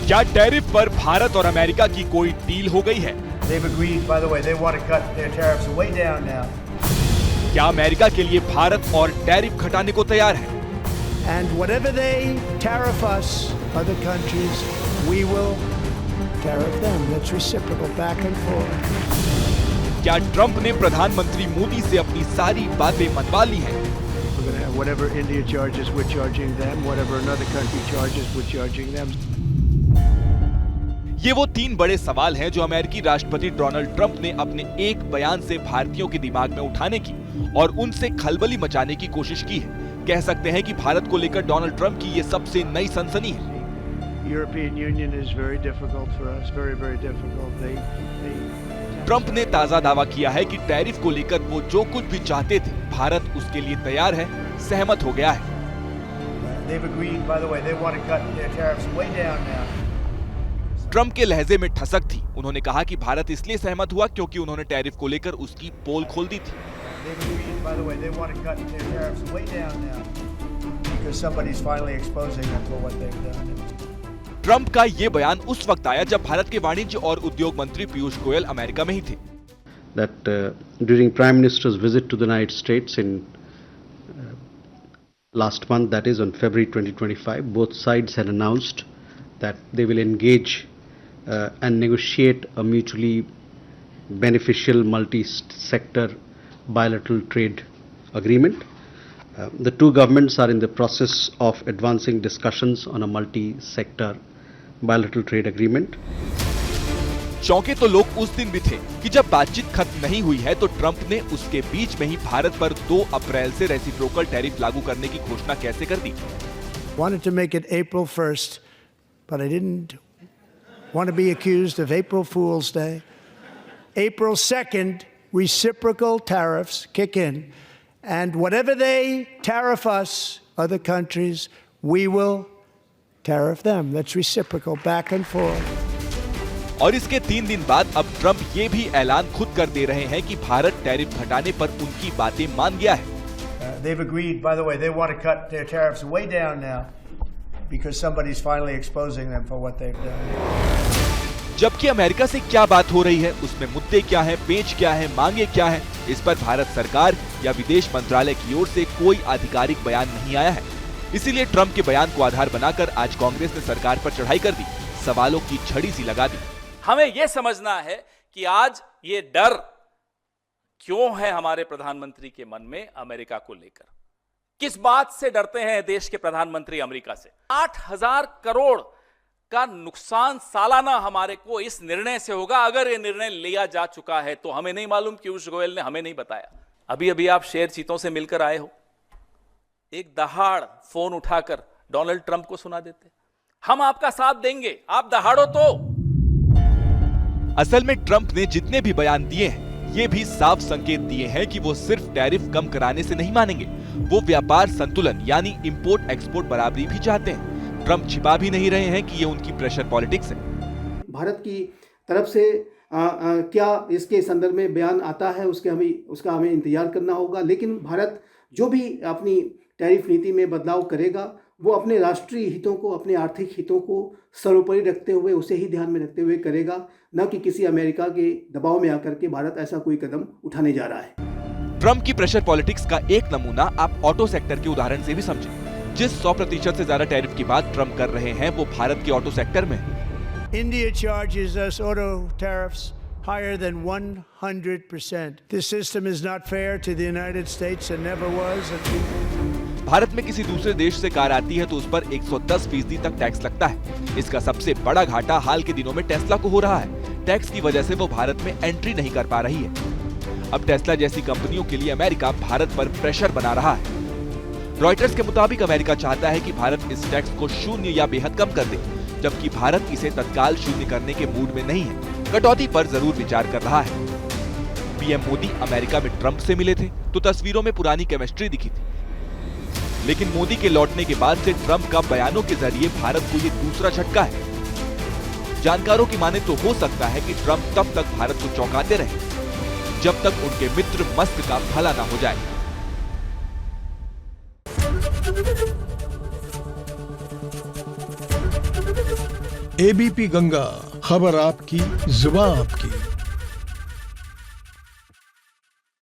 क्या टैरिफ पर भारत और अमेरिका की कोई डील हो गई है? They've agreed, by the way, they want to cut their tariffs way down now. क्या अमेरिका के लिए भारत और टैरिफ घटाने को तैयार है? And whatever they tariff us, other countries, we will tariff them. That's reciprocal, back and forth. क्या Trump ने प्रधानमंत्री मोदी से अपनी सारी बातें मनवा ली हैं? We're going to have whatever India charges, we're charging them. Whatever another country charges, we're charging them. ये वो तीन बड़े सवाल हैं जो अमेरिकी राष्ट्रपति डोनाल्ड ट्रंप ने अपने एक बयान से भारतीयों के दिमाग में उठाने की और उनसे खलबली मचाने की कोशिश की है। कह सकते हैं कि भारत को लेकर डोनाल्ड ट्रंप की ये सबसे नई सनसनी है। European Union is very difficult for us, very, very difficult. Trump ने ताजा दावा किया है कि टैरिफ को लेकर वो जो कुछ भी चाहते थे, भारत उसके लिए तैयार है, सहमत हो गया है। They've agreed, by the way, they want to cut their tariffs way down now. Trump के लहजे में ठसक थी। उन्होंने कहा कि भारत इसलिए सहमत हुआ क्योंकि उन्होंने टैरिफ को लेकर उसकी पोल खोल दी थी। They've agreed, by the way, they want to cut their tariffs way down now because somebody's finally exposing them for what they've done. Trump का ये बयान उस वक्त आया जब भारत के वाणिज्य और उद्योग मंत्री पीयूष गोयल अमेरिका में ही थे। That during Prime Minister's visit to the United States in last month, that is on February 2025, both sides had announced that they will engage and negotiate a mutually beneficial multi-sector bilateral trade agreement. The two governments are in the process of advancing discussions on a multi-sector bilateral trade agreement. चौंके तो लोग उस दिन भी थे कि जब बातचीत खत्म नहीं हुई है तो ट्रंप ने उसके बीच में ही भारत पर 2 अप्रैल से रेसिप्रोकल टैरिफ लागू करने की घोषणा कैसे कर दी। Wanted to make it April 1st, but I didn't want to be accused of April Fool's Day. April 2nd, reciprocal tariffs kick in, and whatever they tariff us, other countries, we will tariff them. That's reciprocal, back and forth. और इसके 3 दिन बाद अब Trump ये भी ऐलान खुद कर दे रहे हैं कि भारत टैरिफ घटाने पर उनकी बातें मान गया है। They've agreed, by the way, they want to cut their tariffs way down now because somebody's finally exposing them for what they've done. जबकि अमेरिका से क्या बात हो रही है, उसमें मुद्दे क्या हैं, पेच क्या है, मांगे क्या है, इस पर भारत सरकार या विदेश मंत्रालय की ओर से कोई आधिकारिक बयान नहीं आया है। इसीलिए ट्रंप के बयान को आधार बनाकर आज कांग्रेस ने सरकार पर चढ़ाई कर दी, सवालों की छड़ी सी लगा दी। हमें यह समझना है कि आज ये डर क्यों है हमारे प्रधानमंत्री के मन में अमेरिका को लेकर। किस बात से डरते हैं देश के प्रधानमंत्री अमेरिका से? 8,000 करोड़ का नुकसान सालाना हमारे को इस निर्णय से होगा। अगर ये निर्णय लिया जा चुका है तो हमें नहीं मालूम, पीयूष गोयल ने हमें नहीं बताया। अभी अभी आप शेर चीतों से मिलकर आए हो, एक दहाड़ फोन उठाकर डोनाल्ड ट्रंप को सुना देते, हम आपका साथ देंगे, आप दहाड़ो तो। असल में ट्रंप ने जितने भी बयान दिए हैं, ये भी साफ संकेत दिए हैं कि वो सिर्फ टैरिफ कम कराने से नहीं मानेंगे, वो व्यापार संतुलन यानी इंपोर्ट एक्सपोर्ट बराबरी भी चाहते हैं। ट्रंप छिपा भी नहीं रहे हैं कि ये उनकी प्रेशर पॉलिटिक्स है। भारत की तरफ से क्या इसके संदर्भ में बयान आता है उसका हमें इंतजार करना होगा। लेकिन भारत जो भी अपनी टैरिफ नीति में बदलाव करेगा वो अपने राष्ट्रीय हितों को, अपने आर्थिक हितों को सर्वोपरि रखते हुए, उसे ही ध्यान में रखते हुए करेगा, न कि किसी अमेरिका के दबाव में आकर के भारत ऐसा कोई कदम उठाने जा रहा है। ट्रंप की प्रेशर पॉलिटिक्स का एक नमूना आप ऑटो सेक्टर के उदाहरण से भी समझें। जिस 100% से ज्यादा टैरिफ की बात ट्रंप कर रहे हैं वो भारत के ऑटो सेक्टर में है। India charges us auto tariffs higher than 100%. This system is not fair to the United States and never was. Bharat में किसी दूसरे देश से कार आती है तो उस पर 110% तक टैक्स लगता है। इसका सबसे बड़ा घाटा हाल के दिनों में टेस्ला को हो रहा है। टैक्स की वजह से वो भारत में एंट्री नहीं कर पा रही है। अब टेस्ला जैसी कंपनियों के लिए अमेरिका भारत पर प्रेशर बना रहा है। रॉयटर्स के मुताबिक अमेरिका चाहता है कि भारत इस टैक्स को शून्य या बेहद कम कर दे, जबकि भारत इसे तत्काल शून्य करने के मूड में नहीं है, कटौती पर जरूर विचार कर रहा है। पीएम मोदी अमेरिका में ट्रंप से मिले थे तो तस्वीरों में पुरानी केमिस्ट्री दिखी थी, लेकिन मोदी के लौटने के बाद से ट्रंप का बयानों के जरिए भारत को ये दूसरा झटका है। जानकारों की माने तो हो सकता है कि ट्रंप तब तक भारत को चौंकाते रहे जब तक उनके मित्र मस्क का भला ना हो जाए। एबीपी गंगा, खबर आपकी, जुबान आपकी।